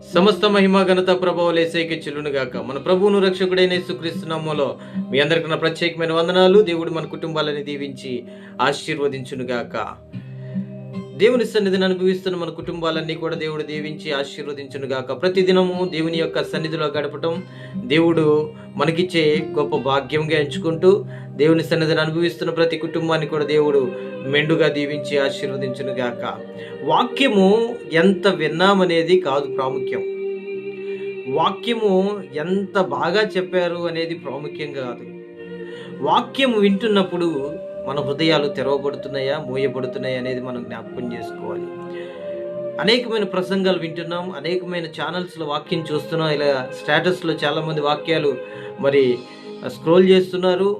సమస్త మహిమ ఘనత ప్రభావం లేసేకి చెల్లునుగాక. మన ప్రభువును రక్షకుడైన యేసుక్రీస్తు నామములో మీ అందరికీ నా ప్రత్యేకమైన వందనాలు. దేవుడు మన కుటుంబాలని దీవించి ఆశీర్వదించునుగాక. దేవుని సన్నిధిని అనుభవిస్తున్న మన కుటుంబాలన్నీ కూడా దేవుడు దీవించి ఆశీర్వదించునుగాక. ప్రతిదినము దేవుని యొక్క సన్నిధిలో గడపటం దేవుడు మనకిచ్చే గొప్ప భాగ్యంగా ఎంచుకుంటూ దేవుని సన్నిధిని అనుభవిస్తున్న ప్రతి కుటుంబాన్ని కూడా దేవుడు మెండుగా దీవించి ఆశీర్వదించునుగాక. వాక్యము ఎంత విన్నామనేది కాదు ప్రాముఖ్యం, వాక్యము ఎంత బాగా చెప్పారు అనేది ప్రాముఖ్యం కాదు. వాక్యము వింటున్నప్పుడు మన హృదయాలు తెరవబడుతున్నాయా, మూయబడుతున్నాయా అనేది మనం జ్ఞాపకం చేసుకోవాలి. అనేకమైన ప్రసంగాలు వింటున్నాం, అనేకమైన ఛానల్స్లో వాక్యం చూస్తున్నాం. ఇలా స్టేటస్లో చాలామంది వాక్యాలు మరి స్క్రోల్ చేస్తున్నారు.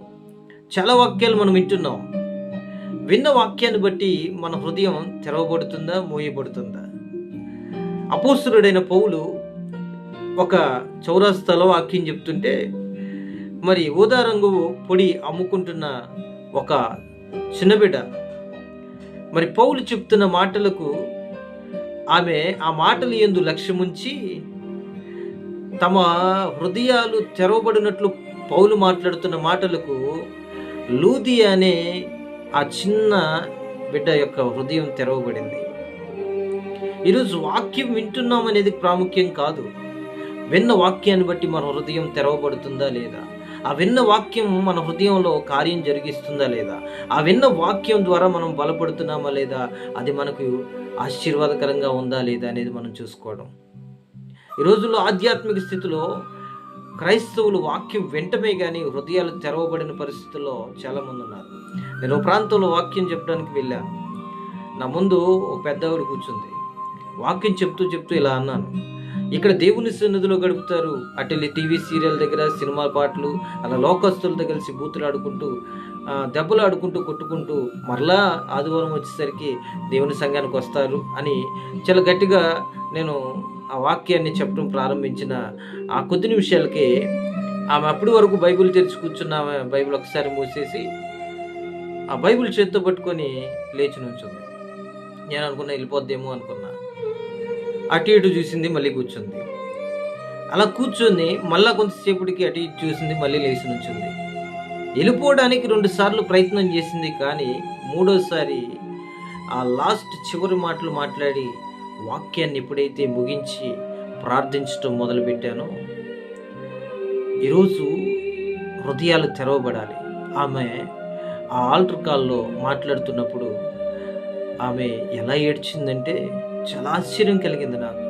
చాలా వాక్యాలు మనం వింటున్నాం. విన్న వాక్యాన్ని బట్టి మన హృదయం తెరవబడుతుందా, మూయబడుతుందా? అపోస్తలుడైన పౌలు ఒక చౌరస్తాలో వాక్యం చెప్తుంటే మరి ఊదా రంగు పొడి అమ్ముకుంటున్న ఒక చిన్న బిడ్డ మరి పౌలు చెప్తున్న మాటలకు ఆమె ఆ మాటలు యందు లక్ష్యముంచి తమ హృదయాలు తెరవబడినట్లు పౌలు మాట్లాడుతున్న మాటలకు లూదియా అనే ఆ చిన్న బిడ్డ యొక్క హృదయం తెరవబడింది. ఈరోజు వాక్యం వింటున్నాం అనేది ప్రాముఖ్యం కాదు, విన్న వాక్యాన్ని బట్టి మన హృదయం తెరవబడుతుందా లేదా, ఆ విన్న వాక్యం మన హృదయంలో కార్యం జరిగిస్తుందా లేదా, ఆ విన్న వాక్యం ద్వారా మనం బలపడుతున్నామా లేదా, అది మనకు ఆశీర్వాదకరంగా ఉందా లేదా అనేది మనం చూసుకోవడం. ఈ రోజుల్లో ఆధ్యాత్మిక స్థితిలో క్రైస్తవులు వాక్యం వెంటనే కానీ హృదయాలు తెరవబడిన పరిస్థితుల్లో చాలామంది ఉన్నారు. నేను ఒక ప్రాంతంలో వాక్యం చెప్పడానికి వెళ్ళాను. నా ముందు ఒక పెద్దవాడు కూర్చుంది. వాక్యం చెప్తూ ఇలా అన్నాను, ఇక్కడ దేవుని సన్నిధిలో గడుపుతారు, అటు టీవీ సీరియల్ దగ్గర సినిమా పాటలు, అలా లోకస్తులతో కలిసి బూతులు ఆడుకుంటూ దెబ్బలు ఆడుకుంటూ కొట్టుకుంటూ మరలా ఆదివారం వచ్చేసరికి దేవుని సంఘానికి వస్తారు అని చాలా గట్టిగా నేను ఆ వాక్యాన్ని చెప్పడం ప్రారంభించిన ఆ కొద్ది నిమిషాలకే ఆమె అప్పటి వరకు బైబిల్ తెరిచి కూర్చున్న ఆమె బైబిల్ ఒకసారి మూసేసి ఆ బైబిల్ చేత్తో పట్టుకొని లేచి నుంచుంది. నేను అనుకున్నా వెళ్ళిపోద్దేమో అనుకున్నా. అటు ఇటు చూసింది, మళ్ళీ కూర్చుంది. అలా కూర్చొని మళ్ళా కొంతసేపటికి అటు ఇటు చూసింది, మళ్ళీ లేచి నుంచుంది. వెళ్ళిపోవడానికి 2 సార్లు ప్రయత్నం చేసింది, కానీ 3వసారి ఆ లాస్ట్ చివరి మాటలు మాట్లాడి వాక్యాన్ని ఎప్పుడైతే ముగించి ప్రార్థించడం మొదలుపెట్టానో, ఈరోజు హృదయాలు తెరవబడాలి. ఆమె ఆ ఆల్టర్ కాల్లో మాట్లాడుతున్నప్పుడు ఆమె ఎలా ఏడ్చిందంటే చాలా ఆశ్చర్యం కలిగింది నాకు.